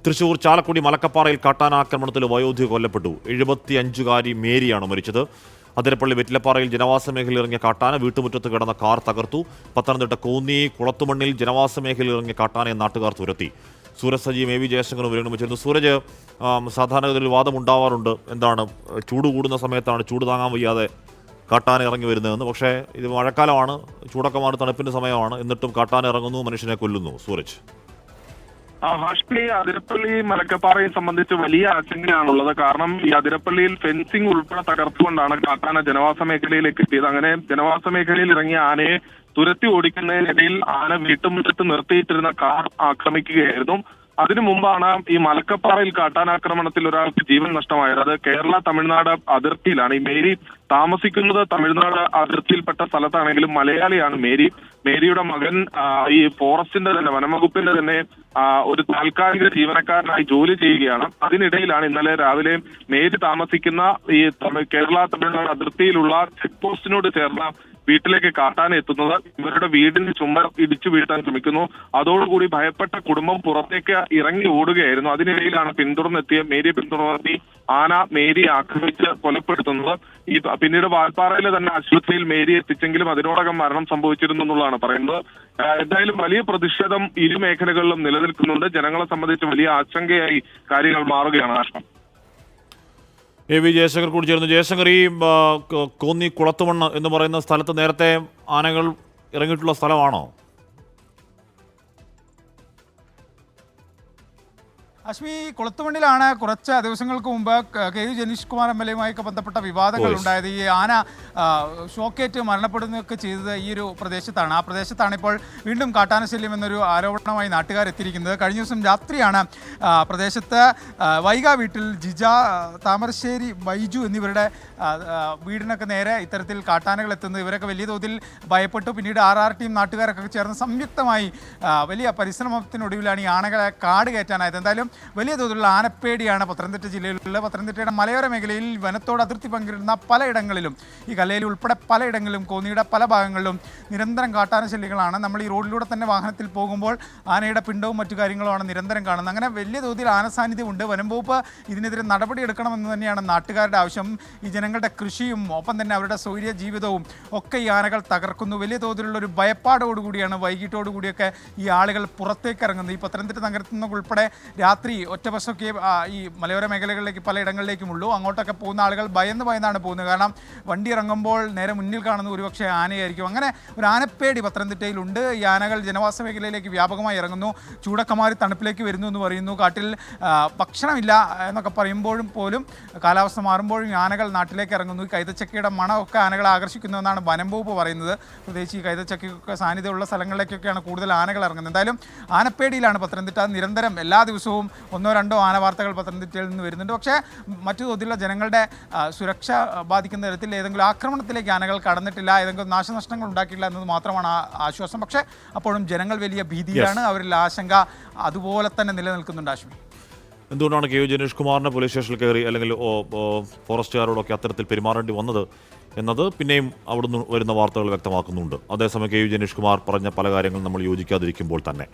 തൃശൂർ ചാലക്കുടി മലക്കപ്പാറയിൽ കാട്ടാനാക്രമണത്തിൽ വയോധിക കൊല്ലപ്പെട്ടു. 75-കാരി മേരിയാണ് മരിച്ചത്. അതിരപ്പള്ളി വെറ്റിലപ്പാറയിൽ ജനവാസ മേഖലയിൽ ഇറങ്ങിയ കാട്ടാന വീട്ടുമുറ്റത്ത് കിടന്ന കാർ തകർത്തു. പത്തനംതിട്ട കോന്നി കുളത്തുമണ്ണിൽ ജനവാസ മേഖലയിൽ ഇറങ്ങിയ കാട്ടാനയെ നാട്ടുകാർ തുരത്തി. Sooraj Sajeem A V ജയശങ്കറും വിരമിച്ചിരുന്നു. സൂരജ്, സാധാരണഗതിയിൽ വാദമുണ്ടാവാറുണ്ട്, എന്താണ് ചൂട് കൂടുന്ന സമയത്താണ് ചൂട് താങ്ങാൻ വയ്യാതെ കാട്ടാന ഇറങ്ങി വരുന്നതെന്ന്. പക്ഷേ ഇത് മഴക്കാലമാണ്, ചൂടൊക്കെ തണുപ്പിൻ്റെ സമയമാണ്, എന്നിട്ടും കാട്ടാന ഇറങ്ങുന്നു, മനുഷ്യനെ കൊല്ലുന്നു. സൂരജ്. ഹാഷ്മി, അതിരപ്പള്ളി മലക്കപ്പാറയെ സംബന്ധിച്ച് വലിയ ആശങ്കയാണുള്ളത്. കാരണം ഈ അതിരപ്പള്ളിയിൽ ഫെൻസിംഗ് ഉൾപ്പെടെ തകർത്തുകൊണ്ടാണ് കാട്ടാന ജനവാസ മേഖലയിലേക്ക് എത്തിയത്. അങ്ങനെ ജനവാസ മേഖലയിൽ ഇറങ്ങിയ ആനയെ തുരത്തി ഓടിക്കുന്നതിനിടയിൽ ആന വീട്ടുമുറ്റത്ത് നിർത്തിയിട്ടിരുന്ന കാർ ആക്രമിക്കുകയായിരുന്നു. അതിനു മുമ്പാണ് ഈ മലക്കപ്പാറയിൽ കാട്ടാനാക്രമണത്തിൽ ഒരാൾക്ക് ജീവൻ നഷ്ടമായത്. അത് കേരള തമിഴ്നാട് അതിർത്തിയിലാണ്. ഈ മേരി താമസിക്കുന്നത് തമിഴ്നാട് അതിർത്തിയിൽപ്പെട്ട സ്ഥലത്താണെങ്കിലും മലയാളിയാണ് മേരി. മേരിയുടെ മകൻ ഈ ഫോറസ്റ്റിന്റെ തന്നെ, വനംവകുപ്പിന്റെ തന്നെ ഒരു താൽക്കാലിക ജീവനക്കാരനായി ജോലി ചെയ്യുകയാണ്. അതിനിടയിലാണ് ഇന്നലെ രാവിലെ മേരി താമസിക്കുന്ന ഈ കേരള തമിഴ്നാട് അതിർത്തിയിലുള്ള ചെക്ക് പോസ്റ്റിനോട് ചേർന്ന വീട്ടിലേക്ക് കാട്ടാന എത്തുന്നത്. ഇവരുടെ വീടിന്റെ ചുമർ ഇടിച്ചു വീഴ്ത്താൻ ശ്രമിക്കുന്നു. അതോടുകൂടി ഭയപ്പെട്ട കുടുംബം പുറത്തേക്ക് ഇറങ്ങി ഓടുകയായിരുന്നു. അതിനിടയിലാണ് മേരിയെ പിന്തുടർത്തി ആന മേരിയെ ആക്രമിച്ച് കൊലപ്പെടുത്തുന്നത്. ഈ പിന്നീട് വാൽപ്പാറയിലെ തന്നെ ആശുപത്രിയിൽ മേരിയെ എത്തിച്ചെങ്കിലും അതിനോടകം മരണം സംഭവിച്ചിരുന്നു എന്നുള്ളതാണ് പറയുന്നത്. എന്തായാലും വലിയ പ്രതിഷേധം ഇരു മേഖലകളിലും നിലനിൽക്കുന്നുണ്ട്. ജനങ്ങളെ സംബന്ധിച്ച് വലിയ ആശങ്കയായി കാര്യങ്ങൾ മാറുകയാണ്. ആശ്രം എ വി ജയശങ്കർ കൂടി ചേർന്നു. ജയശങ്കർ, ഈ കോന്നി കുളത്തുമണ്ണ് എന്ന് പറയുന്ന സ്ഥലത്ത് നേരത്തെ ആനകൾ ഇറങ്ങിയിട്ടുള്ള സ്ഥലമാണോ? അശ്മി, കുളത്തുമണ്ണിലാണ് കുറച്ച് ദിവസങ്ങൾക്ക് മുമ്പ് കെ യു ജനീഷ് കുമാർ MLA-യുമായി ബന്ധപ്പെട്ട വിവാദങ്ങൾ ഉണ്ടായത്. ഈ ആന ഷോക്കേറ്റ് മരണപ്പെടുന്നതൊക്കെ ചെയ്തത് ഈ ഒരു പ്രദേശത്താണ്. ആ പ്രദേശത്താണ് ഇപ്പോൾ വീണ്ടും കാട്ടാനശല്യം എന്നൊരു ആരോപണമായി നാട്ടുകാരെത്തിയിരിക്കുന്നത്. കഴിഞ്ഞ ദിവസം രാത്രിയാണ് പ്രദേശത്ത് വൈഗ വീട്ടിൽ ജിജ, താമരശ്ശേരി ബൈജു എന്നിവരുടെ വീടിനൊക്കെ നേരെ ഇത്തരത്തിൽ കാട്ടാനകൾ എത്തുന്നത്. ഇവരൊക്കെ വലിയ തോതിൽ ഭയപ്പെട്ടു. പിന്നീട് RRTയും നാട്ടുകാരൊക്കെ ചേർന്ന് സംയുക്തമായി വലിയ പരിശ്രമത്തിനൊടുവിലാണ് ഈ ആനകളെ കാട് കയറ്റാനായത്. എന്തായാലും വലിയ തോതിലുള്ള ആനപ്പേടിയാണ് പത്തനംതിട്ട ജില്ലയിലുള്ള. പത്തനംതിട്ടയുടെ മലയോര മേഖലയിൽ വനത്തോട് അതിർത്തി പങ്കിടുന്ന പലയിടങ്ങളിലും, ഈ കല്ലയിൽ ഉൾപ്പെടെ പലയിടങ്ങളിലും, കോന്നിയുടെ പല ഭാഗങ്ങളിലും നിരന്തരം കാട്ടാനശല്യങ്ങളാണ്. നമ്മൾ ഈ റോഡിലൂടെ തന്നെ വാഹനത്തിൽ പോകുമ്പോൾ ആനയുടെ പിണ്ടവും മറ്റു കാര്യങ്ങളുമാണ് നിരന്തരം കാണുന്നത്. അങ്ങനെ വലിയ തോതിൽ ആന സാന്നിധ്യമുണ്ട്. വനം വകുപ്പ് ഇതിനെതിരെ നടപടിയെടുക്കണമെന്ന് തന്നെയാണ് നാട്ടുകാരുടെ ആവശ്യം. ഈ ജനങ്ങളുടെ കൃഷിയും ഒപ്പം തന്നെ അവരുടെ സ്വൈര്യ ജീവിതവും ഒക്കെ ഈ ആനകൾ തകർക്കുന്നു. വലിയ തോതിലുള്ള ഒരു ഭയപ്പാടോടുകൂടിയാണ് വൈകിട്ടോടുകൂടിയൊക്കെ ഈ ആളുകൾ പുറത്തേക്ക് ഇറങ്ങുന്നത്. ഈ പത്തനംതിട്ട നഗരത്തിൽ നിന്നൊക്കെ ഉൾപ്പെടെ രാത്രി ഒറ്റ ബസ്സൊക്കെ ഈ മലയോര മേഖലകളിലേക്ക് പലയിടങ്ങളിലേക്കുമുള്ളൂ. അങ്ങോട്ടൊക്കെ പോകുന്ന ആളുകൾ ഭയന്നാണ് പോകുന്നത്. കാരണം വണ്ടി ഇറങ്ങുമ്പോൾ നേരെ മുന്നിൽ കാണുന്ന ഒരുപക്ഷെ ആനയായിരിക്കും. അങ്ങനെ ഒരു ആനപ്പേടി പത്തനംതിട്ടയിലുണ്ട്. ഈ ആനകൾ ജനവാസ മേഖലയിലേക്ക് വ്യാപകമായി ഇറങ്ങുന്നു. ചൂടൊക്കെ മാറി തണുപ്പിലേക്ക് വരുന്നു എന്ന് പറയുന്നു. കാട്ടിൽ ഭക്ഷണമില്ല എന്നൊക്കെ പറയുമ്പോഴും പോലും കാലാവസ്ഥ മാറുമ്പോഴും ആനകൾ നാട്ടിലേക്ക് ഇറങ്ങുന്നു. ഈ കൈതച്ചക്കയുടെ മണമൊക്കെ ആനകളെ ആകർഷിക്കുന്നു എന്നാണ് വനം വകുപ്പ് പറയുന്നത്. പ്രത്യേകിച്ച് ഈ കൈതച്ചക്കയൊക്കെ സാന്നിധ്യമുള്ള സ്ഥലങ്ങളിലേക്കൊക്കെയാണ് കൂടുതൽ ആനകൾ ഇറങ്ങുന്നത്. എന്തായാലും ആനപ്പേടിയിലാണ് പത്തനംതിട്ട. നിരന്തരം എല്ലാ ദിവസവും 1-2 ആന വാർത്തകൾ പത്തനംതിട്ടയിൽ നിന്ന് വരുന്നുണ്ട്. പക്ഷേ മറ്റു തോതിലുള്ള ജനങ്ങളുടെ സുരക്ഷ ബാധിക്കുന്ന തരത്തിൽ ഏതെങ്കിലും ആക്രമണത്തിലേക്ക് ആനകൾ കടന്നിട്ടില്ല, ഏതെങ്കിലും നാശനഷ്ടങ്ങൾ ഉണ്ടാക്കിയില്ല എന്നത് മാത്രമാണ് ആശ്വാസം. പക്ഷേ അപ്പോഴും ജനങ്ങൾ വലിയ ഭീതിയിലാണ്. അവരിൽ ആശങ്ക അതുപോലെ തന്നെ നിലനിൽക്കുന്നുണ്ട്. ആശ്വി, എന്തുകൊണ്ടാണ് കെ യു ജനീഷ് കുമാറിനെ പോലീസ് സ്റ്റേഷനിൽ കയറി അല്ലെങ്കിൽ ഫോറസ്റ്റുകാരോടൊക്കെ അത്തരത്തിൽ പെരുമാറേണ്ടി വന്നത് എന്നത് പിന്നെയും അവിടുന്ന് വരുന്ന വാർത്തകൾ വ്യക്തമാക്കുന്നുണ്ട്. അതേസമയം കെ യു ജനീഷ് കുമാർ പറഞ്ഞ പല കാര്യങ്ങളും നമ്മൾ യോജിക്കാതിരിക്കുമ്പോൾ തന്നെ